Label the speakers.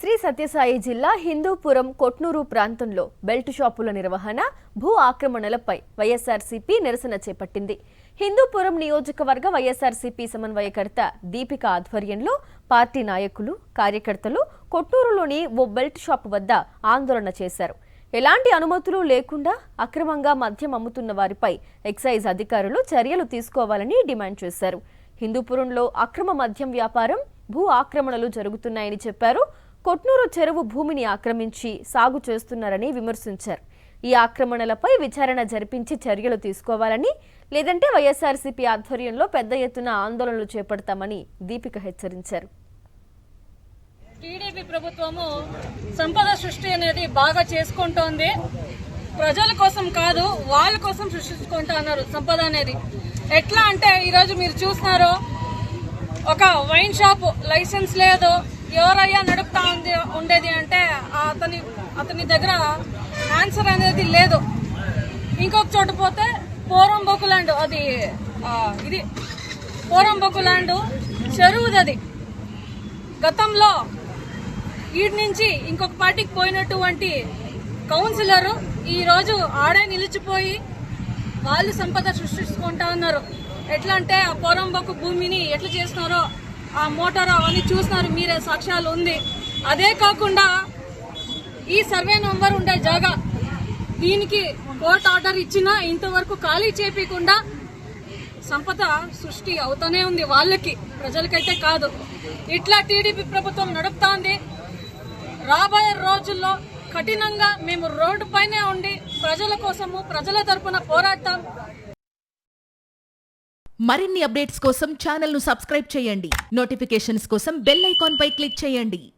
Speaker 1: శ్రీ సత్యసాయి జిల్లా హిందూపురం కొట్నూరు ప్రాంతంలో బెల్ట్ షాపుల నిర్వహణ, భూ ఆక్రమణలపై వైఎస్ఆర్సీపీ నిరసన చేపట్టింది. హిందూపురం నియోజకవర్గ వైఎస్ఆర్సీపీ సమన్వయకర్త దీపిక ఆధ్వర్యంలో పార్టీ నాయకులు, కార్యకర్తలు కొట్నూరులోని ఓ బెల్ట్ షాపు వద్ద ఆందోళన చేశారు. ఎలాంటి అనుమతులు లేకుండా అక్రమంగా మద్యం అమ్ముతున్న వారిపై ఎక్సైజ్ అధికారులు చర్యలు తీసుకోవాలని డిమాండ్ చేశారు. హిందూపురంలో అక్రమ మద్యం వ్యాపారం, భూ ఆక్రమణలు జరుగుతున్నాయని చెప్పారు. కొట్నూరు చెరువు భూమిని ఆక్రమించి సాగు చేస్తున్నారని విమర్శించారు. ఈ ఆక్రమణలపై విచారణ జరిపించి చర్యలు తీసుకోవాలని, లేదంటే వైఎస్ఆర్సీపీ ఆధ్వర్యంలో పెద్ద ఎత్తున ఆందోళనలు చేపడతామని దీపిక హెచ్చరించారు.
Speaker 2: టీడీపీ ప్రభుత్వము సంపద సృష్టి అనేది బాగా చేసుకుంటోంది. ప్రజల కోసం కాదు, వాళ్ళ కోసం సృష్టించుకుంటా అన్నారు సంపద అనేది. ఎట్లా అంటే ఈరోజు మీరు చూస్తున్నారు, ఒక వైన్ షాప్ లైసెన్స్ లేదు, ఎవరయ్యా నడుపుతా ఉండేది అంటే అతని దగ్గర ఆన్సర్ అనేది లేదు. ఇంకొక చోట పోతే పోరంబోకు ల్యాండ్, ఇది పోరంబోకు ల్యాండ్ చెరువుదది. గతంలో వీడి నుంచి ఇంకొక పార్టీకి పోయినటువంటి కౌన్సిలర్ ఈ రోజు ఆడే నిలిచిపోయి వాళ్ళు సంపద సృష్టించుకుంటా ఉన్నారు. ఎట్లా అంటే ఆ పోరంబోకు భూమిని ఎట్లా చేస్తున్నారో, ఆ మోటార్ అవన్నీ చూస్తున్నారు, మీరే సాక్ష్యాలు ఉంది. అదే కాకుండా ఈ సర్వే నంబర్ ఉండే జాగా, దీనికి కోర్టు ఆర్డర్ ఇచ్చినా ఇంతవరకు ఖాళీ చేయకుండా సంపద సృష్టి అవుతూనే ఉంది. వాళ్ళకి, ప్రజలకైతే కాదు. ఇట్లా టీడీపీ ప్రభుత్వం నడుపుతోంది. రాబోయే రోజుల్లో కఠినంగా మేము రోడ్డు పైనే ఉండి ప్రజల కోసము, ప్రజల తరపున పోరాడతాం.
Speaker 3: మరిన్ని అప్డేట్స్ కోసం ఛానల్ ను సబ్స్క్రైబ్ చేయండి. నోటిఫికేషన్స్ కోసం బెల్ ఐకాన్ పై క్లిక్ చేయండి.